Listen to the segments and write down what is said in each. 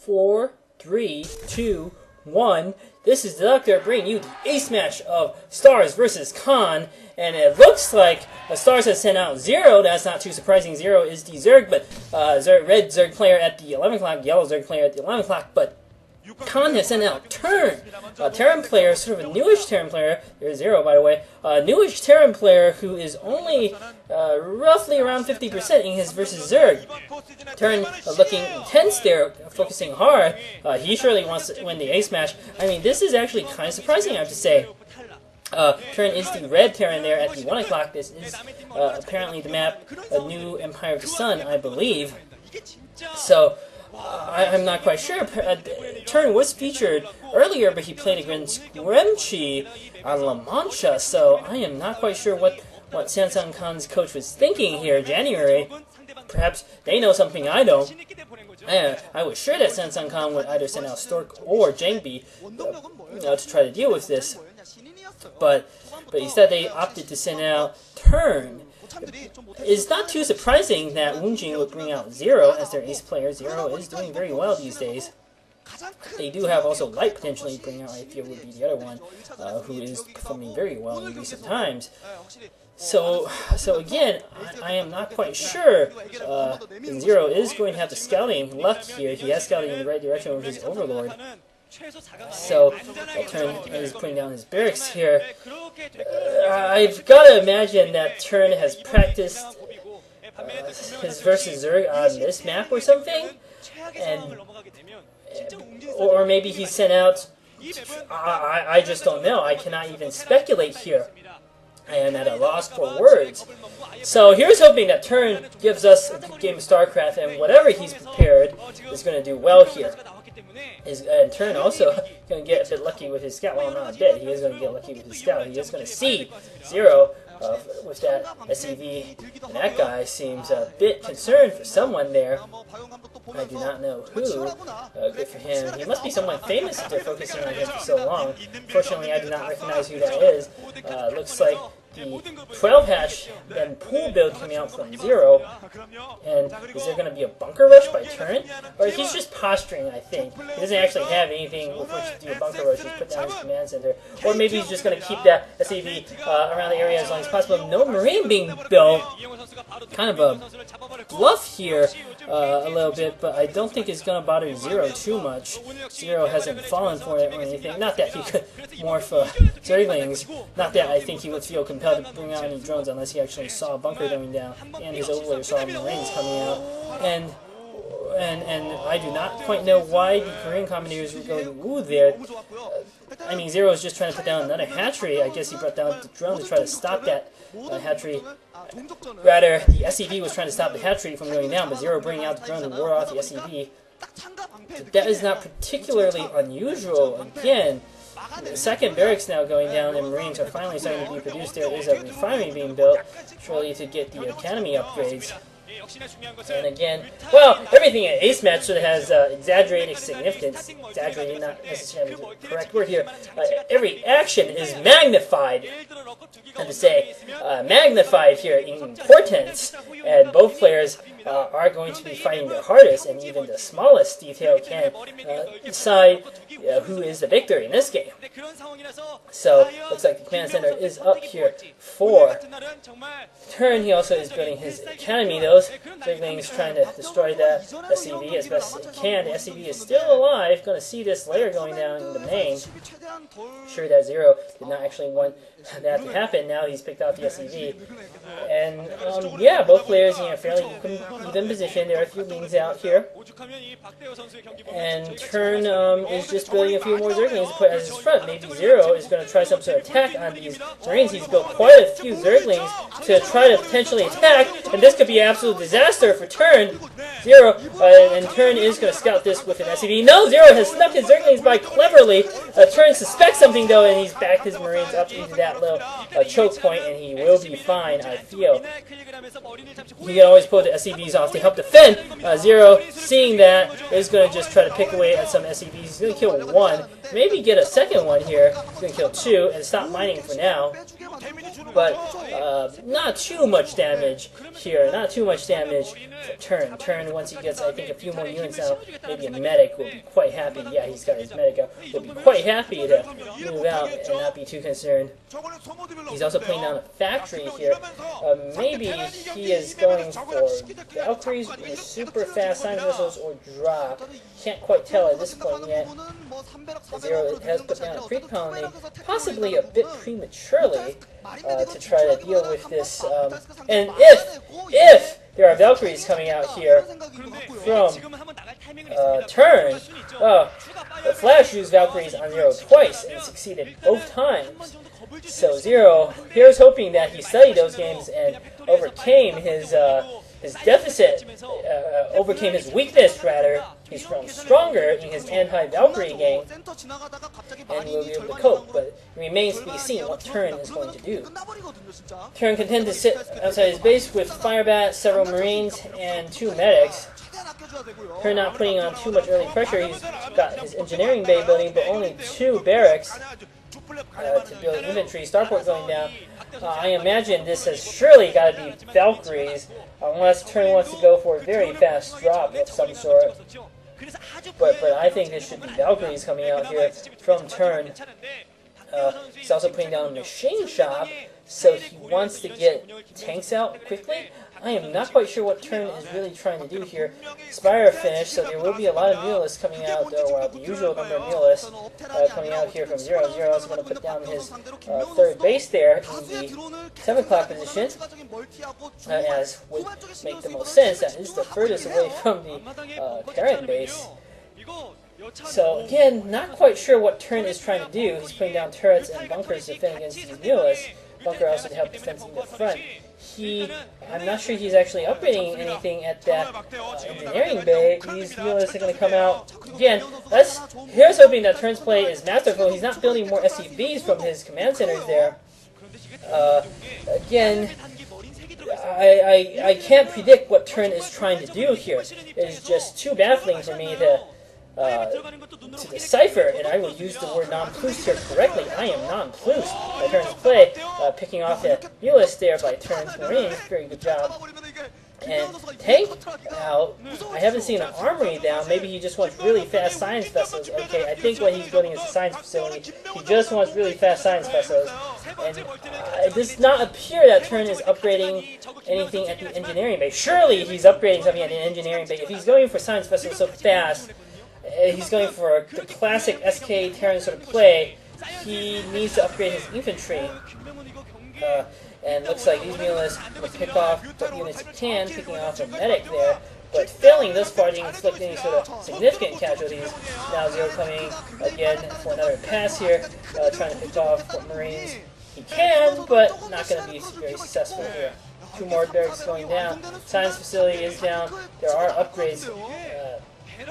4, 3, 2, 1. This is Deducter bringing you the ace match of Stars versus Khan, and it looks like Stars has sent out Zero. That's not too surprising. Zero is the Zerg, but red Zerg player at the 11 o'clock, yellow Zerg player at the 11 o'clock, but Khan has sent out TurN, a TurN player, sort of a newish TurN player. There's Zero, by the way. A newish TurN player who is only roughly around 50% in his versus Zerg. TurN looking intense there, focusing hard. He surely wants to win the ace match. I mean, this is actually kind of surprising, I have to say. TurN is the red TurN there at the 1 o'clock. This is apparently the map, a new Empire of the Sun, I believe. So, I'm not quite sure. TurN was featured earlier, but he played against Grimchi on La Mancha, so I am not quite sure what Samsung Khan's coach was thinking here in January. Perhaps they know something I don't. I was sure that Samsung Khan would either send out Stork or Jangbi to try to deal with this, but instead they opted to send out TurN. It's not too surprising that Woongjin would bring out Zero as their ace player. Zero is doing very well these days. They do have also Light potentially bring out, I feel, would be the other one, who is performing very well in recent times. So again, I am not quite sure. Zero is going to have the scouting luck here. He has scouting in the right direction with his Overlord. So, TurN is putting down his barracks here. I've got to imagine that TurN has practiced his versus Zerg on this map or something, or maybe he sent out. I just don't know. I cannot even speculate here. I am at a loss for words. So here's hoping that TurN gives us a good game of StarCraft, and whatever he's prepared is going to do well here. And TurN also going to get a bit lucky with his scout. Well, not a bit. He is going to get lucky with his scout. He is going to see Zero with that SCV, and that guy seems a bit concerned for someone there. I do not know who. Good for him. He must be someone famous if they're focusing on him for so long. Fortunately, I do not recognize who that is. Looks like the 12 hash and pool build coming out from Zero. And is there going to be a bunker rush by TurN? Or he's just posturing, I think. He doesn't actually have anything with which to do a bunker rush. He's put down his command center. Or maybe he's just going to keep that SCV around the area as long as possible. No Marine being built. Kind of a bluff here a little bit, but I don't think it's going to bother Zero too much. Zero hasn't fallen for it or anything. Not that he could morph Zerglings. Not that I think he would feel compelled to bring out any drones unless he actually saw a bunker going down and his Overlord saw Marines coming out. And I do not quite know why the Korean commentators were going woo there. I mean, Zero is just trying to put down another hatchery. I guess he brought down the drone to try to stop that hatchery. Rather, the SCV was trying to stop the hatchery from going down, but Zero bringing out the drone to ward off the SCV. That is not particularly unusual. Again, the second barracks now going down, and Marines are finally starting to be produced. There is a refinery being built, surely to get the academy upgrades. And again, well, everything in Ace Match sort of has exaggerated significance. Exaggerated, not necessarily the correct word here. Every action is magnified. I have to say, magnified here in importance. And both players are going to be fighting their hardest, and even the smallest detail can decide who is the victor in this game. So, looks like the command center is up here for TurN. He also is building his academy. Those Zerglings trying to destroy that SCV as best as they can. The SCV is still alive. Going to see this layer going down in the main. Sure that Zero did not actually want that to happen. Now he's picked out the SCV. And yeah, both players in a fairly even position. There are a few wings out here. And TurN is just building a few more Zerglings to put as his front. Maybe Zero is going to try some sort of attack on these Marines. He's built quite a few Zerglings to try to potentially attack, and this could be an absolute disaster for TurN. Zero, and TurN is going to scout this with an SCV. No, Zero has snuck his Zerglings by cleverly. TurN suspects something though, and he's backed his Marines up into that little choke point, and he will be fine, I feel. He can always pull the SCVs off to help defend. Zero, seeing that, is going to just try to pick away at some SCVs. He's going to kill one, maybe get a second one here. He's going to kill two, and stop mining for now. but not too much damage here. Not too much damage for TurN. TurN, once he gets, I think, a few more units out, maybe a medic will be quite happy. Yeah, he's got his medic out. Will be quite happy to move out and not be too concerned. He's also putting down a factory here. Maybe he is going for Valkyries with super fast science missiles or drop. Can't quite tell at this point yet. Zero has put down a creep colony, possibly a bit prematurely, to try to deal with this. And if there are Valkyries coming out here from TurN, the Flash used Valkyries on Zero twice and succeeded both times. So Zero, here's hoping that he studied those games and overcame his deficit, overcame his weakness, rather. He's grown stronger in his anti-Valkyrie game, and will be able to cope, but it remains to be seen what TurN is going to do. TurN can tend to sit outside his base with Firebat, several Marines, and 2 medics. TurN not putting on too much early pressure. He's got his engineering bay building, but only 2 barracks to build infantry. Starport going down. I imagine this has surely got to be Valkyries, unless TurN wants to go for a very fast drop of some sort. But I think this should be Valkyries coming out here from TurN. He's also putting down a machine shop, so he wants to get tanks out quickly. I am not quite sure what TurN is really trying to do here. Spire finished, so there will be a lot of Mulists coming out, well, the usual number of Mulists coming out here from Zero. Zero also going to put down his 3rd base there in the 7 o'clock position, as would make the most sense. That is the furthest away from the TurN base. So again, not quite sure what TurN is trying to do. He's putting down turrets and bunkers to defend against these Mulists. Bunker also to help defense in the front. I'm not sure he's actually upgrading anything at that engineering bay. These Mulists are going to come out. Again, here's hoping that TurN's play is masterful. He's not building more SCVs from his command centers there. Again, I can't predict what TurN is trying to do here. It is just too baffling for me to decipher, and I will use the word nonplussed here correctly. I am nonplussed by TurN's play, picking off that Mulist there by TurN's Marines. Very good job. And tank out. I haven't seen an armory down. Maybe he just wants really fast science vessels. Okay, I think what he's building is a science facility. He just wants really fast science vessels. And it does not appear that TurN is upgrading anything at the engineering bay. Surely he's upgrading something at the engineering bay. If he's going for science vessels so fast, he's going for the classic SK TurN sort of play. He needs to upgrade his infantry. And looks like these Mulists will pick off what units he can, picking off a medic there, but failing thus far to inflict any sort of significant casualties. Now Zero coming again for another pass here, trying to pick off what Marines he can, but not going to be very successful here. 2 more barracks going down. Science facility is down. There are upgrades.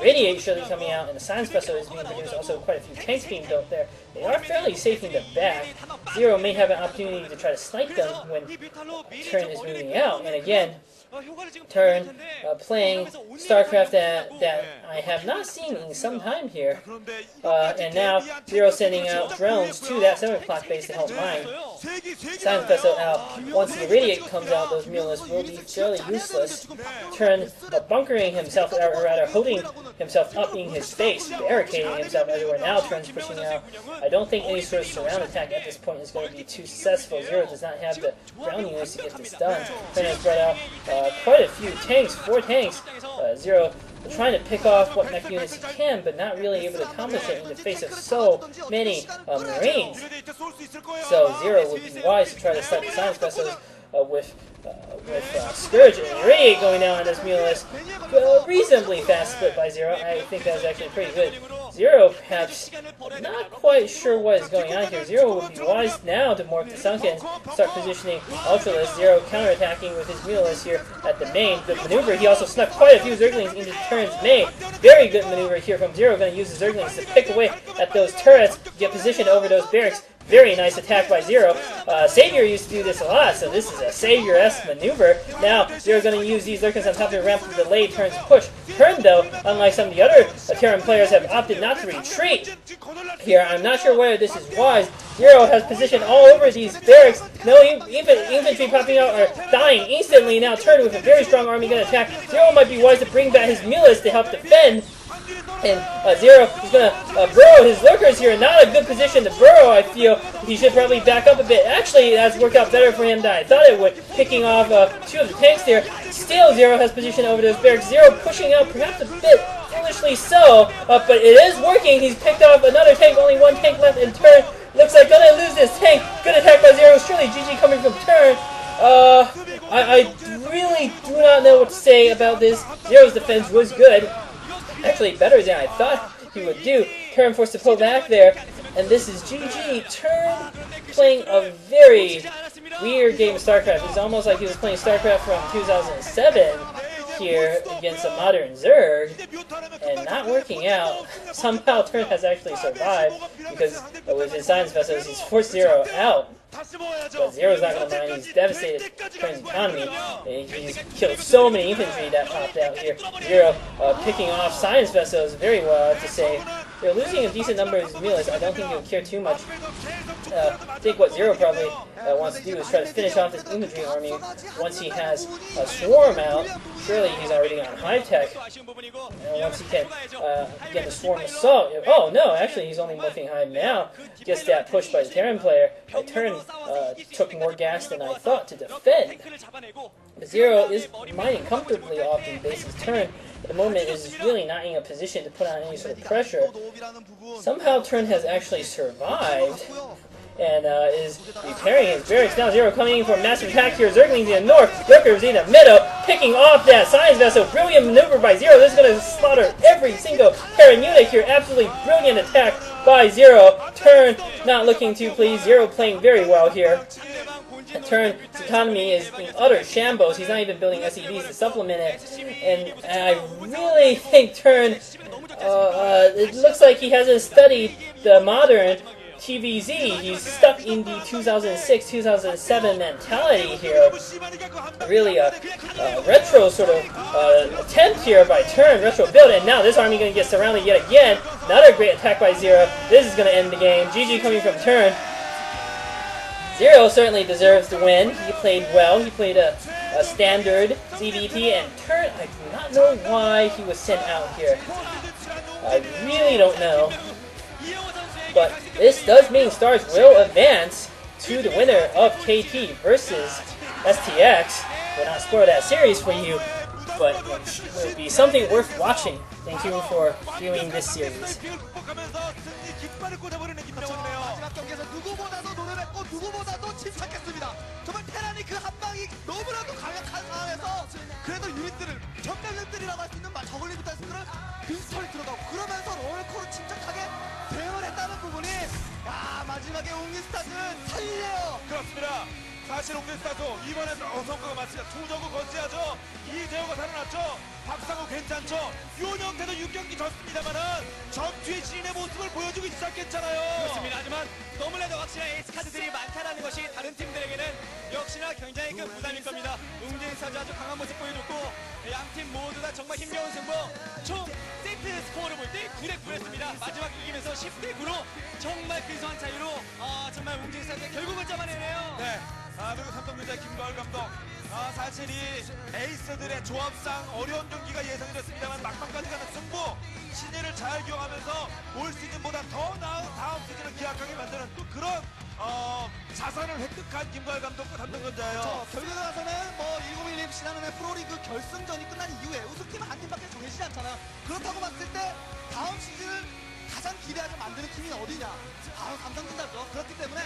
Radiate surely coming out, and the science vessel is being produced. Also, quite a few tanks being built there. They are fairly safe in the back. Zero may have an opportunity to try to snipe them when TurN is moving out. And again, TurN playing StarCraft that I have not seen in some time here. And now Zero sending out drones to that 7 o'clock base to help mine. Science vessel out. Once the Radiate comes out, those Mulists will be fairly useless. TurN bunkering himself, or rather holding himself up in his face, barricading himself everywhere. Now TurN's pushing out. I don't think any sort of surround attack at this point is going to be too successful. Zero does not have the ground units to get this done. TurN has brought out quite a few tanks, 4 tanks. Zero trying to pick off what mech units he can, but not really able to accomplish it in the face of so many Marines. So Zero would be wise to try to snipe the science vessels with Scourge and Radiate going down on this Mulist. Reasonably fast split by Zero. I think that was actually pretty good. Zero perhaps not quite sure what is going on here. Zero would be wise now to morph the Sunken, start positioning Ultralisk. Zero counterattacking with his Mulist here at the main. Good maneuver. He also snuck quite a few Zerglings into TurN's main. Very good maneuver here from Zero. Going to use the Zerglings to pick away at those turrets, get positioned over those barracks. Very nice attack by Zero. Savior used to do this a lot, so this is a Savior-esque maneuver. Now, Zero's going to use these Lurkins on top of the ramp to delay TurN's push. TurN, though, unlike some of the other TurN players, have opted not to retreat here. I'm not sure whether this is wise. Zero has position all over these barracks. No even infantry popping out are dying instantly. Now TurN with a very strong army gonna attack. Zero might be wise to bring back his mulas to help defend. And Zero is going to burrow his lurkers here. Not a good position to burrow, I feel. He should probably back up a bit. Actually, that's worked out better for him than I thought it would. Picking off 2 of the tanks there. Still, Zero has position over those barracks. Zero pushing out perhaps a bit foolishly so. But it is working. He's picked off another tank. Only 1 tank left in TurN. Looks like gonna lose this tank. Good attack by Zero. Surely GG coming from TurN. I really do not know what to say about this. Zero's defense was good. Actually better than I thought he would do. TurN forced to pull back there, and this is GG. TurN playing a very weird game of StarCraft. It's almost like he was playing StarCraft from 2007 here against a modern Zerg, and not working out. Somehow TurN has actually survived, because with his science vessels, he's forced Zero out. But Zero's not going to mind. He's devastated TurN's economy. He's killed so many infantry that popped out here. Zero picking off science vessels very well, I have to say. They're losing a decent number of his mulas. I don't think he'll care too much. I think what Zero probably wants to do is try to finish off this infantry army once he has a swarm out. Surely he's already on high tech. And once he can get the swarm assault. Oh no, actually he's only morphing high now. Gets that push by the TurN player. TurN took more gas than I thought to defend. Zero is mining comfortably off the base's TurN. At the moment is really not in a position to put on any sort of pressure. Somehow TurN has actually survived and is repairing his barracks. Now Zero coming in for a massive attack here. Zerglings in the north, Lurkers in the middle, picking off that science vessel. Brilliant maneuver by Zero. This is going to slaughter every single Terran unit here. Absolutely brilliant attack by Zero. TurN not looking too pleased. Zero playing very well here. TurN's economy is in utter shambles. He's not even building SEVs to supplement it. And I really think TurN, it looks like he hasn't studied the modern TVZ. He's stuck in the 2006-2007 mentality here. Really a retro sort of attempt here by TurN, retro build, and now this army going to get surrounded yet again. Another great attack by Zero. This is going to end the game. GG coming from TurN. Zero certainly deserves to win. He played well. He played a standard CVT, and TurN, I do not know why he was sent out here. I really don't know. But this does mean Stars will advance to the winner of KT versus STX. We'll not spoil that series for you, but it will be something worth watching. Thank you for viewing this series. 정말 테란이 그 한방이 너무나도 강력한 상황에서 그래도 유닛들을 전멸력들이라고 할 수 있는 저글링부터 해서 빈스털이 들어가고 그러면서 롤코로 침착하게 대응을 했다는 부분이 마지막에 웅리스타는 살려요. 그렇습니다. 사실 웅리스타도 이번에 성과가 맞습니다. 투저구 건지하죠. 이재호가 살아났죠. 박상우 괜찮죠. 윤영태도 6경기 졌습니다만은 전투의 신의 모습을 보여주고 시작했잖아요. 그렇습니다. 하지만 너무나도 확실한 에이스 카드들이 많다는 것이 다른 팀들에게는 역시나 굉장히 큰 부담일 겁니다. 웅진 선수 아주 강한 모습 보여줬고 양팀 모두 다 정말 힘겨운 승부. 총 세트 스코어를 볼 때 9대9였습니다. 마지막 이기면서 10대9로 정말 근소한 차이로 정말 웅진 선수가 결국은 잡아내네요. 네. 그리고 삼성전자 김가을 감독. 사실 이 에이스들의 조합상 어려운 경기가 예상이 됐습니다만 막판까지 가는 승부 신예를 잘 기용하면서 올 시즌보다 더 나은 다음 시즌을 기약하게 만드는 또 그런 자산을 획득한 김가을 감독과 삼성전자예요. 결국에 가서는 1911 신한은행 프로리그 결승전이 끝난 이후에 우승팀은 한 팀밖에 정해지지 않잖아요. 그렇다고 봤을 때 다음 시즌을 가장 기대하게 만드는 팀이 어디냐? 바로 삼성전자죠. 그렇기 때문에